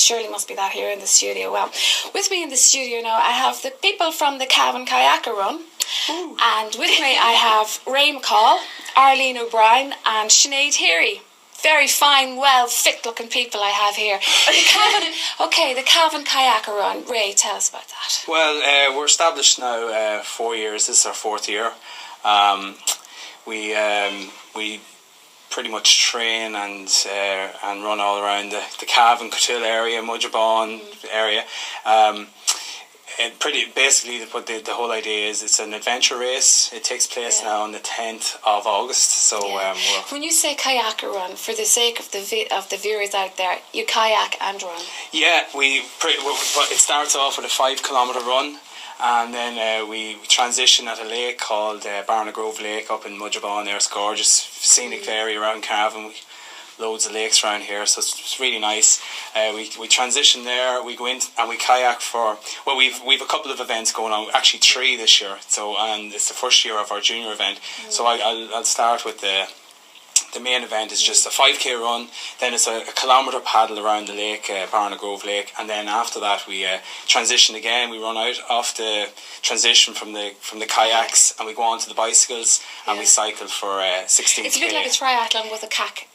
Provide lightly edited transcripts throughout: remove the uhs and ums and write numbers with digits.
surely must be that here in the studio. Well, with me in the studio now, I have the people from the Cavan Kayakarun. And with me I have Ray McCall, Arlene O'Brien and Sinead Arlene. Very fine, well, fit-looking people I have here. The Cavan Kayakarun. Ray, tell us about that. Well, we're established now 4 years. This is our 4th year. We pretty much train and run all around the Cavan area, Mudgerbone area. Basically, the whole idea is it's an adventure race. It takes place now on the 10th of August. So when you say kayakarun, for the sake of the viewers out there, you kayak and run. Yeah, it starts off with a 5-kilometre run, and then we transition at a lake called Barnagrove Lake up in Mudgerbone. There, it's gorgeous, scenic area around Cavan. Loads of lakes around here, so it's really nice. We transition there. We go in and we kayak for. Well, we've a couple of events going on. Actually, 3 this year. So, and it's the first year of our junior event. So I'll start with the main event is just a 5k run. Then it's a kilometre paddle around the lake, Barnagrove Lake, and then after that we transition again. We run out off the transition from the kayaks, and we go on to the bicycles, and we cycle for 16k. It's a bit like a triathlon with a kayak.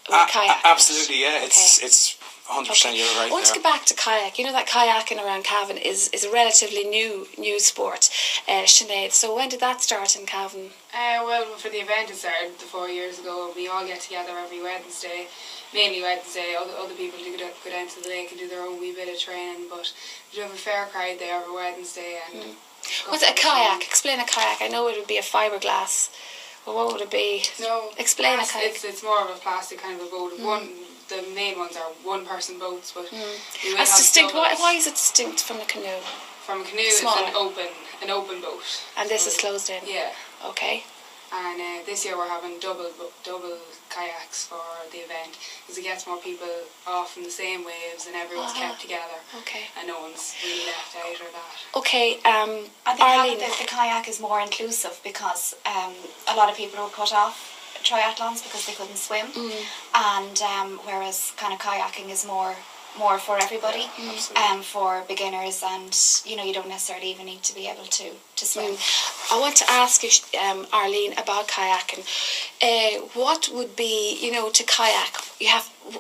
Absolutely, yeah. Okay. It's 100%. You're right. I want to get back to kayak. You know that kayaking around Cavan is a relatively new sport, Sinead. So when did that start in Cavan? Well, for the event it started 4 years ago. We all get together every Wednesday, mainly Wednesday. Other people do go down to the lake and do their own wee bit of training, but we do have a fair crowd there every Wednesday. And what's a kayak? Explain a kayak. I know it would be a fiberglass. Well, what would it be? No, explain a kayak. It's more of a plastic kind of a boat. The main ones are one-person boats, but that's distinct. Why is it distinct from a canoe? From a canoe, smaller. It's an open boat. And this is closed in. Yeah. Okay. And this year we're having double kayaks for the event, because it gets more people off in the same waves and everyone's kept together. Okay. And no one's really left out or that. Okay. I think the kayak is more inclusive, because a lot of people were cut off triathlons because they couldn't swim, and whereas kind of kayaking is more for everybody, for beginners, and you don't necessarily even need to be able to swim. I want to ask you, Arlene, about kayaking. What would be, to kayak?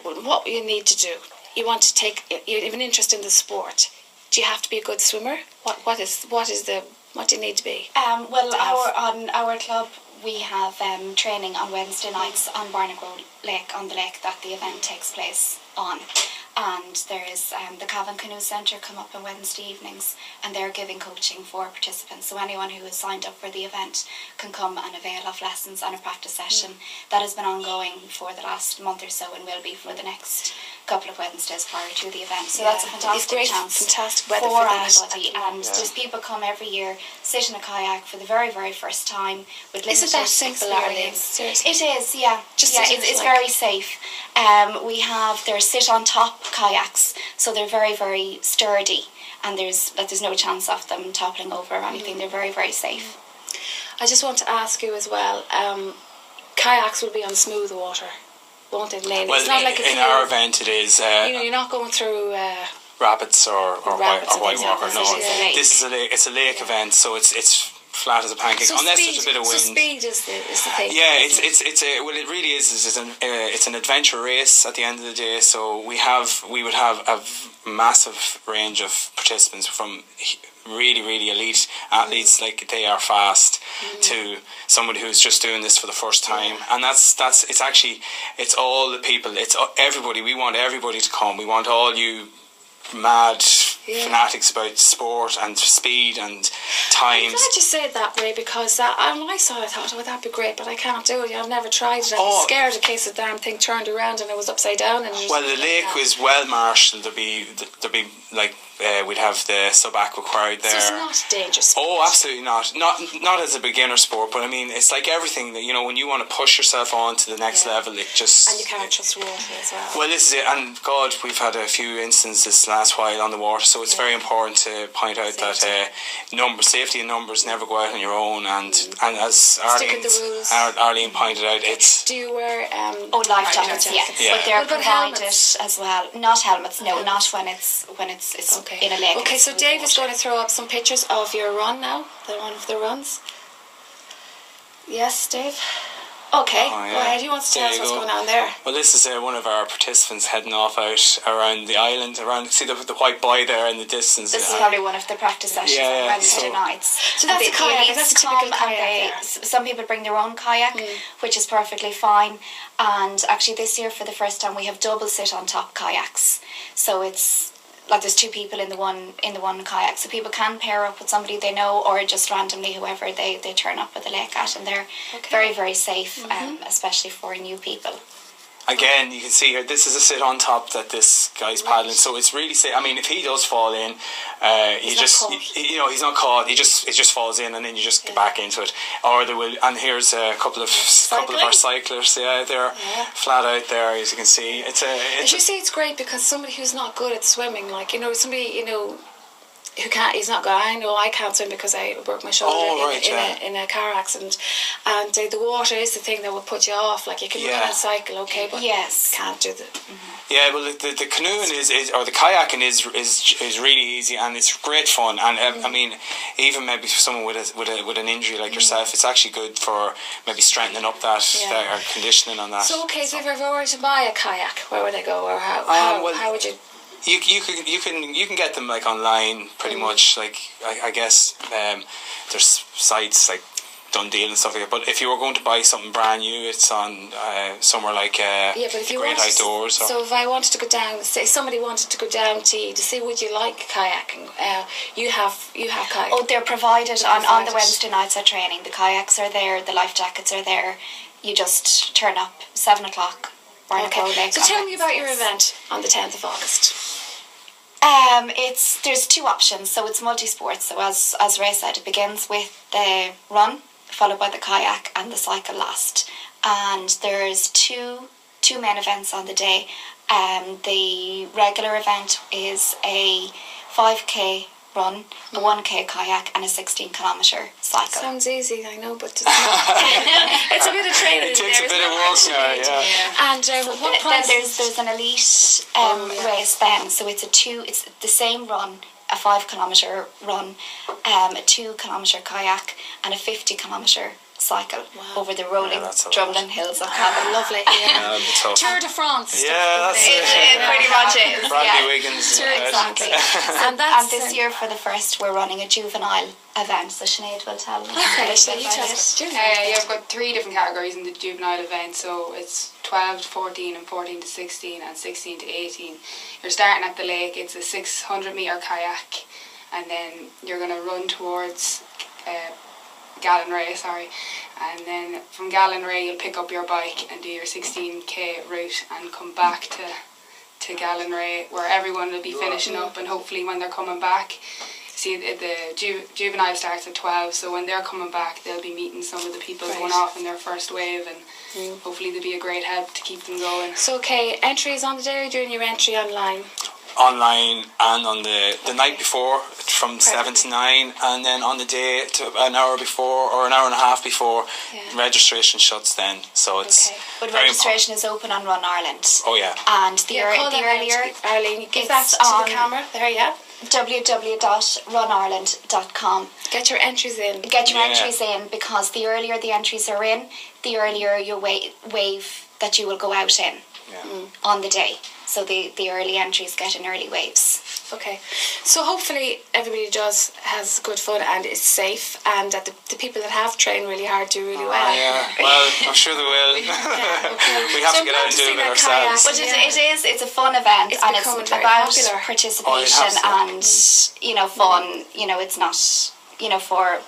What you need to do. You want to you have an interest in the sport. Do you have to be a good swimmer? What do you need to be? On our club, we have training on Wednesday nights on Barnagrove Lake, on the lake that the event takes place on. And there is the Cavan Canoe Centre come up on Wednesday evenings, and they're giving coaching for participants. So anyone who has signed up for the event can come and avail of lessons and a practice session that has been ongoing for the last month or so, and will be for the next couple of Wednesdays prior to the event. So that's a fantastic chance weather for anybody. And there's people come every year, sit in a kayak for the very, very first time with limited Isn't that simple, Arlene? Seriously? It is, yeah. It's very safe. There's sit on top kayaks, so they're very, very sturdy, and there's no chance of them toppling over or anything. They're very, very safe. I just want to ask you as well, kayaks will be on smooth water, won't it, mainly? Well, it's not like in our event it is you're not going through rapids or white water. No, this is it's a lake event, so it's flat as a pancake, so unless there's a bit of wind. So speed is the thing. Yeah, it really is. It's an adventure race at the end of the day. So we would have a massive range of participants, from really, really elite athletes, like they are fast, to somebody who's just doing this for the first time. And it's all the people, it's everybody. We want everybody to come. We want all you mad fanatics about sport and speed and times. I'm glad you said that, Ray, because when I saw it, I thought, that'd be great, but I can't do it. I've never tried it. I was scared in case the damn thing turned around and it was upside down. Well, the lake was well marshalled. There'd be like we'd have the sub-aqua crowd there. So it's not a dangerous sport. Oh, absolutely not. Not as a beginner sport, but I mean, it's like everything that, when you want to push yourself on to the next level, it just... And you can't trust water as well. Well, this is it, and God, we've had a few instances last while on the water, so so it's very important to point out that safety in numbers, never go out on your own, and as Arlene pointed out, it's... Do you wear... life jackets, yeah. But they're provided helmets as well. Not helmets, no, not when it's in a lake. Okay, so Dave is going to throw up some pictures of your run now, one of the runs. Yes, Dave? Okay, go ahead. Who wants to tell us what's going on there? Well, this is one of our participants heading off out around the island, see the white buoy there in the distance. This is probably one of the practice sessions on Wednesday nights. So that's a kayak, that's a typical kayak. Some people bring their own kayak, which is perfectly fine. And actually this year, for the first time, we have double sit-on-top kayaks. So it's... like there's two people in the one kayak, so people can pair up with somebody they know, or just randomly whoever they turn up at the lake at, and they're very, very safe, especially for new people. Again, you can see here, this is a sit on top that this guy's paddling, so it's really safe. I mean, if he does fall in, he's not caught. It just falls in, and then you just get back into it. Or there will, and here's a couple of our cyclists. Yeah, they're flat out there, as you can see. As you say, it's great because somebody who's not good at swimming, like somebody who can't, he's not good. I know I can't swim because I broke my shoulder in a car accident, and the water is the thing that will put you off. Like you can kind of cycle, okay, but can't do the. Yeah, well, the canoeing or the kayaking is really easy, and it's great fun. And I mean, even maybe for someone with an injury like yourself, it's actually good for maybe strengthening up that or conditioning on that. So okay, so if I were to buy a kayak, where would I go, or how would you? You can get them like online pretty much. Like I guess there's sites like Dundee and stuff like that. But if you were going to buy something brand new, it's on somewhere like but if you Great Outdoors. So if I wanted to go down, say somebody wanted to go down to see, would you like kayaking? You have kayak. Oh, they're provided on the Wednesday nights of training. The kayaks are there, the life jackets are there. You just turn up 7 o'clock. So tell me about your event on the 10th of August. There's two options. So it's multi-sports. So as Ray said, it begins with the run, followed by the kayak and the cycle last. And there's two main events on the day. The regular event is a 5k run, a 1k kayak, and a 16-kilometre cycle. Sounds easy, I know, but it's not. It's a bit of training. It takes a bit of work now, yeah. And what price? There's an elite race then, so it's the same run, a 5-kilometre run, a 2-kilometre kayak, and a 50-kilometre cycle over the rolling Drumlin Hills of Cavan. Lovely. Tour de France. Yeah, that's it. It pretty much is. Bradley Wiggins. Exactly. and this year for the first, we're running a juvenile event. So Sinead will tell me. Okay, so you tell us. I've got 3 different categories in the juvenile event. So it's 12 to 14 and 14 to 16 and 16 to 18. You're starting at the lake. It's a 600-metre kayak, and then you're going to run towards Gallenray, and then from Gallenray you'll pick up your bike and do your 16k route and come back to Gallenray, where everyone will be finishing up, and hopefully when they're coming back, see the juvenile starts at 12, so when they're coming back they'll be meeting some of the people going off in their first wave, and hopefully they'll be a great help to keep them going. So entries on the day, you're doing your entry online? Online and on the night before from 7 to 9, and then on the day to an hour before or an hour and a half before registration shuts then. So it's but registration is open on Run Ireland. Oh yeah. And the earlier Arlene, give that to the camera there, www.runIreland.com. Get your entries in. Entries in, because the earlier the entries are in, the earlier your wave that you will go out in on the day. So the early entries get in early waves. Okay. So hopefully everybody has good fun and is safe, and that the people that have trained really hard do really well. Yeah, well, I'm sure they will. We have to get out and do it ourselves. But it's a fun event, and it's about popular participation and fun. It's not for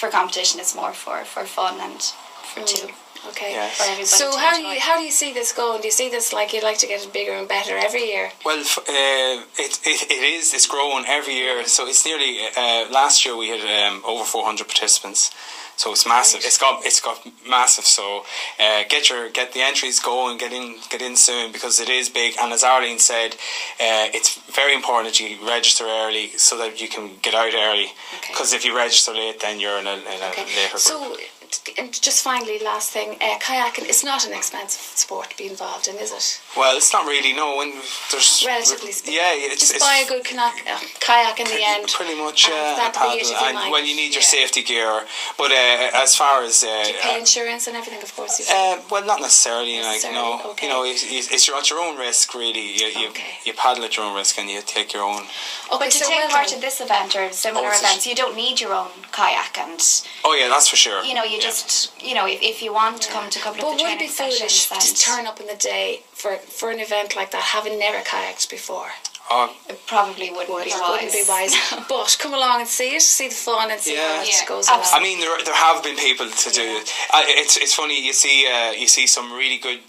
competition. It's more for fun and for two. Okay. Yeah. for everybody So to how enjoy. do you see this going? Do you see this like you'd like to get it bigger and better every year? Well, it's growing every year. So it's nearly last year we had over 400 participants. So it's massive. It's got massive. So get the entries going. Get in soon because it is big. And as Arlene said, it's very important that you register early so that you can get out early. Because if you register late, then you're in a later group. So, and just finally, last thing, kayaking is not an expensive sport to be involved in, is it? Well, it's not really. No, when there's Relatively speaking. Yeah, it's buy a good kayak in the end. Pretty much, that a paddle, be it if you and like. well, you need your safety gear. But as far as Do you pay insurance and everything, of course. You well, not necessarily. Like Okay. you know, it's at your own risk, really. You paddle at your own risk, and you take your own. Okay, But to so take well part done. in this event or similar events, you don't need your own kayak, and Oh yeah, that's for sure. you just if you want to come to a couple But of the would it training be foolish sessions, to turn up in the day for an event like that, having never kayaked before? it probably wouldn't be Wouldn't be wise. But come along and see it, see the fun, and see how much goes absolutely. along. I mean, there have been people to do it. It's funny. You see some really good.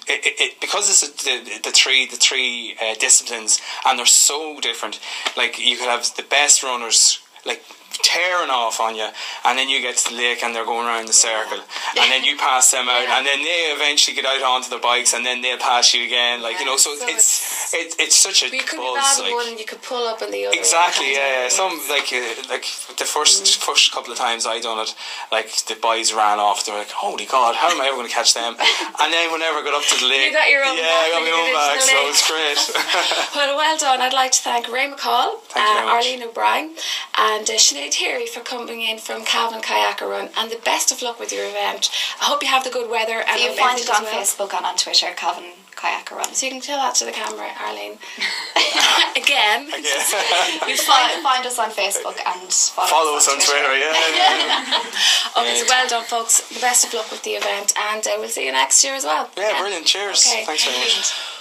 Because it's the three disciplines, and they're so different. Like you could have the best runners like tearing off on you, and then you get to the lake and they're going around the circle, and then you pass them out, and then they eventually get out onto their bikes, and then they'll pass you again. Like so it's such a But you could be buzz. bad in Like, one and you could pull up in the other. exactly, yeah. Some like the first couple of times I done it, like the boys ran off. They were like, "Holy God, how am I ever going to catch them?" And then whenever I got up to the lake, You got your own yeah, back I got and my you own did it bag, to the so lake. it's great. Well done. I'd like to thank Ray McCall, Thank you very much. Arlene O'Brien, and Sinead Arlene for coming in from Cavan Kayakarun, and the best of luck with your event. I hope you have the good weather. And You find it as on well. Facebook and on Twitter, Cavan Kayakarun. So you can tell that to the camera, Arlene. Again. You find us on Facebook and Follow us on Twitter, yeah. Okay, so well done, folks. The best of luck with the event, and we'll see you next year as well. Yeah, brilliant. Cheers. Okay. Thanks very much.